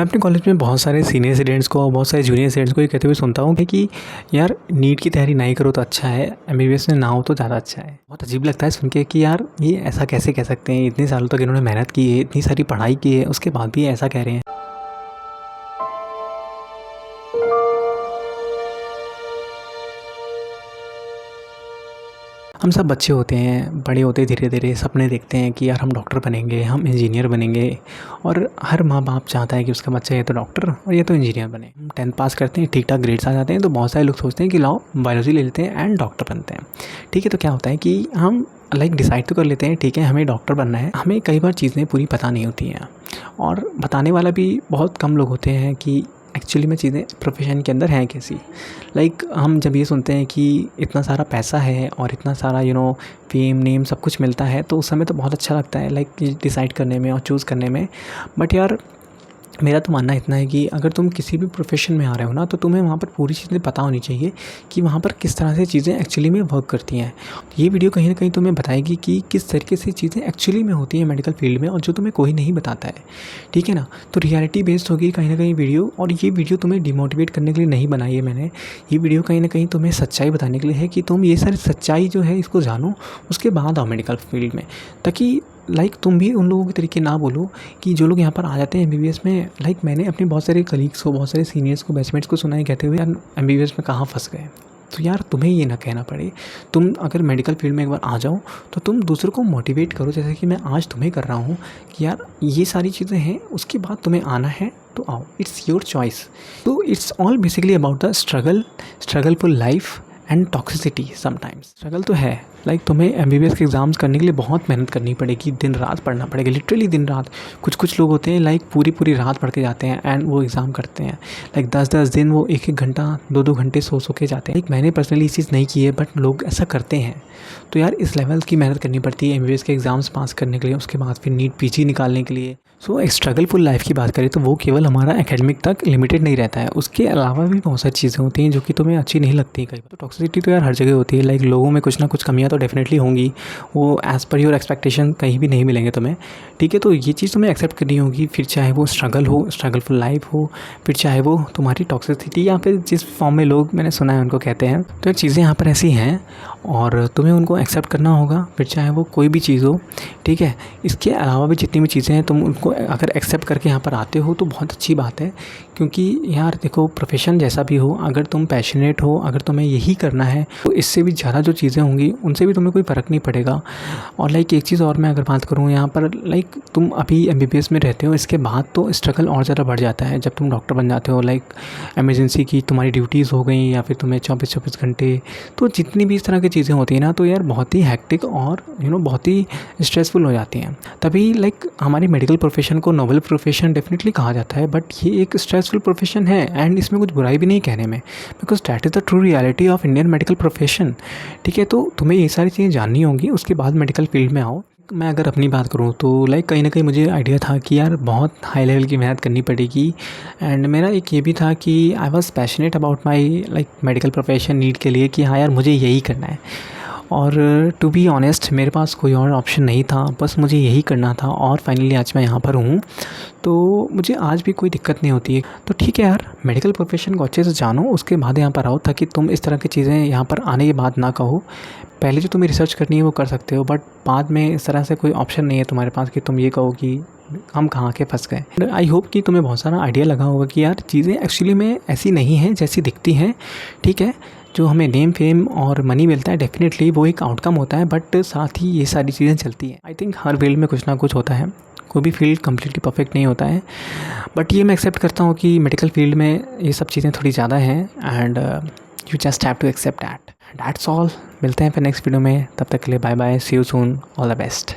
मैं अपने कॉलेज में बहुत सारे सीनियर स्टूडेंट्स को और बहुत सारे जूनियर स्टूडेंट्स को ये कहते हुए सुनता हूँ कि यार नीट की तैयारी नहीं करो तो अच्छा है, एमबीबीएस में ना हो तो ज़्यादा अच्छा है। बहुत अजीब लगता है सुन के कि यार ये ऐसा कैसे कह सकते हैं, इतने सालों तक इन्होंने मेहनत की है, इतनी सारी पढ़ाई की है, उसके बाद भी ऐसा कह रहे हैं। हम सब बच्चे होते हैं, बड़े होते धीरे धीरे सपने देखते हैं कि यार हम डॉक्टर बनेंगे, हम इंजीनियर बनेंगे, और हर माँ बाप चाहता है कि उसका बच्चा ये तो डॉक्टर और ये तो इंजीनियर बने। हम 10th पास करते हैं, ठीक ठाक ग्रेड्स आ जाते हैं, तो बहुत सारे लोग सोचते हैं कि लाओ बायोलॉजी ले लेते हैं एंड डॉक्टर बनते हैं। ठीक है, तो क्या होता है कि हम डिसाइड तो कर लेते हैं, ठीक है हमें डॉक्टर बनना है, हमें कई बार चीज़ें पूरी पता नहीं होती हैं और बताने वाला भी बहुत कम लोग होते हैं कि एक्चुअली में चीज़ें प्रोफेशन के अंदर हैं कैसी। हम जब ये सुनते हैं कि इतना सारा पैसा है और इतना सारा फेम नेम सब कुछ मिलता है, तो उस समय तो बहुत अच्छा लगता है डिसाइड करने में और चूज़ करने में। बट यार मेरा तो मानना इतना है कि अगर तुम किसी भी प्रोफेशन में आ रहे हो ना, तो तुम्हें वहाँ पर पूरी चीज़ें पता होनी चाहिए कि वहाँ पर किस तरह से चीज़ें एक्चुअली में वर्क करती हैं। ये वीडियो कहीं ना कहीं तुम्हें बताएगी कि किस तरीके से चीज़ें एक्चुअली में होती हैं मेडिकल फील्ड में, और जो तुम्हें कोई नहीं बताता है। ठीक है ना, तो रियलिटी बेस्ड होगी कहीं ना कहीं वीडियो, और ये वीडियो तुम्हें डिमोटिवेट करने के लिए नहीं बनाई है मैंने। ये वीडियो कहीं ना कहीं तुम्हें सच्चाई बताने के लिए है कि तुम ये सारी सच्चाई जो है इसको जानो, उसके बाद आओ मेडिकल फील्ड में, ताकि तुम भी उन लोगों के तरीके ना बोलो कि जो लोग यहाँ पर आ जाते हैं एमबीबीएस में। मैंने अपने बहुत सारे कलीग्स को, बहुत सारे सीनियर्स को, बैचमेट्स को सुना है कहते हुए यार एमबीबीएस में कहाँ फंस गए। तो यार तुम्हें ये ना कहना पड़े, तुम अगर मेडिकल फील्ड में एक बार आ जाओ तो तुम दूसरों को मोटिवेट करो, जैसे कि मैं आज तुम्हें कर रहा हूँ कि यार ये सारी चीज़ें हैं, उसके बाद तुम्हें आना है तो आओ, इट्स योर चॉइस। तो it's all basically about the struggle for life and toxicity. Sometimes struggle तो है, तुम्हें एमबीबीएस के एग्ज़ाम्स करने के लिए बहुत मेहनत करनी पड़ेगी, दिन रात पढ़ना पड़ेगा, लिटरली दिन रात। कुछ लोग होते हैं पूरी रात पढ़ के जाते हैं एंड वो एग्ज़ाम करते हैं। 10 दिन वो 1 घंटा 2 घंटे सो के जाते हैं। मैंने पर्सनली इस चीज़ नहीं की है, बट लोग ऐसा करते हैं। तो यार इस लेवल की मेहनत करनी पड़ती है एमबीबीएस के एग्ज़ाम्स पास करने के लिए, उसके बाद फिर नीट पीजी निकालने के लिए। सो एक स्ट्रगलफुल लाइफ की बात करें तो वो केवल हमारा एकेडमिक तक लिमिटेड नहीं रहता है, उसके अलावा भी बहुत सारी चीज़ें होती हैं जो कि तुम्हें अच्छी नहीं लगती कई बार। तो टॉक्सिसिटी तो यार हर जगह होती है, लोगों में कुछ ना कुछ कमियां तो डेफिनेटली होंगी, वो एज़ पर योर एक्सपेक्टेशन कहीं भी नहीं मिलेंगे तुम्हें। ठीक है, तो ये चीज़ तुम्हें एक्सेप्ट करनी होगी, फिर चाहे वो स्ट्रगलफुल लाइफ हो, फिर चाहे वो तुम्हारी टॉक्सिसिटी या फिर जिस फॉर्म में लोग मैंने सुना है उनको कहते हैं। तो चीज़ें यहाँ पर ऐसी हैं और तुम्हें उनको एक्सेप्ट करना होगा, फिर चाहे वो कोई भी चीज़ हो। ठीक है, इसके अलावा भी जितनी भी चीज़ें हैं तुम उनको अगर एक्सेप्ट करके यहाँ पर आते हो तो बहुत अच्छी बात है, क्योंकि यार देखो प्रोफेशन जैसा भी हो, अगर तुम पैशनेट हो, अगर तुम्हें यही करना है, तो इससे भी ज़्यादा जो चीज़ें होंगी उनसे भी तुम्हें कोई फ़र्क नहीं पड़ेगा। और एक चीज़ और मैं अगर बात करूँ यहाँ पर, तुम अभी एमबीबीएस में रहते हो, इसके बाद तो स्ट्रगल और ज़्यादा बढ़ जाता है जब तुम डॉक्टर बन जाते हो। इमरजेंसी की तुम्हारी ड्यूटीज़ हो गई या फिर तुम्हें 24 घंटे, तो जितनी भी इस तरह की चीज़ें होती हैं ना, तो यार बहुत ही हैक्टिक और बहुत ही स्ट्रेसफुल हो जाती हैं। तभी हमारी मेडिकल प्रोफेशन को नोबल प्रोफेशन डेफिनेटली कहा जाता है, बट ये एक स्ट्रेसफुल प्रोफेशन है एंड इसमें कुछ बुराई भी नहीं कहने में, because that is the true reality of Indian medical profession. ठीक है, तो तुम्हें ये सारी चीज़ें जाननी होंगी, उसके बाद मेडिकल फील्ड में आओ। मैं अगर अपनी बात करूँ तो कहीं ना कहीं मुझे आइडिया था कि यार बहुत हाई लेवल की मेहनत करनी पड़ेगी, एंड मेरा एक ये भी था कि I was passionate about my medical profession need के लिए कि हाँ यार मुझे यही करना है। और टू बी ऑनेस्ट मेरे पास कोई और ऑप्शन नहीं था, बस मुझे यही करना था, और फाइनली आज मैं यहाँ पर हूँ, तो मुझे आज भी कोई दिक्कत नहीं होती है। तो ठीक है यार, मेडिकल प्रोफेशन को अच्छे से जानो, उसके बाद यहाँ पर आओ, ताकि तुम इस तरह की चीज़ें यहाँ पर आने के बाद ना कहो। पहले जो तुम्हें रिसर्च करनी है वो कर सकते हो, बट बाद में इस तरह से कोई ऑप्शन नहीं है तुम्हारे पास कि तुम ये कहो कि हम कहाँ के फंस गए। आई होप कि तुम्हें बहुत सारा आइडिया लगा होगा कि यार चीज़ें एक्चुअली में ऐसी नहीं हैं जैसी दिखती हैं। ठीक है, जो हमें नेम फेम और मनी मिलता है डेफिनेटली वो एक आउटकम होता है, बट साथ ही ये सारी चीज़ें चलती हैं। आई थिंक हर फील्ड में कुछ ना कुछ होता है, कोई भी फील्ड कम्प्लीटली परफेक्ट नहीं होता है, बट ये मैं एक्सेप्ट करता हूँ कि मेडिकल फील्ड में ये सब चीज़ें थोड़ी ज़्यादा हैं, and you just have to accept that's all. मिलते हैं फिर नेक्स्ट वीडियो में, तब तक के लिए bye bye, see you soon, all the best.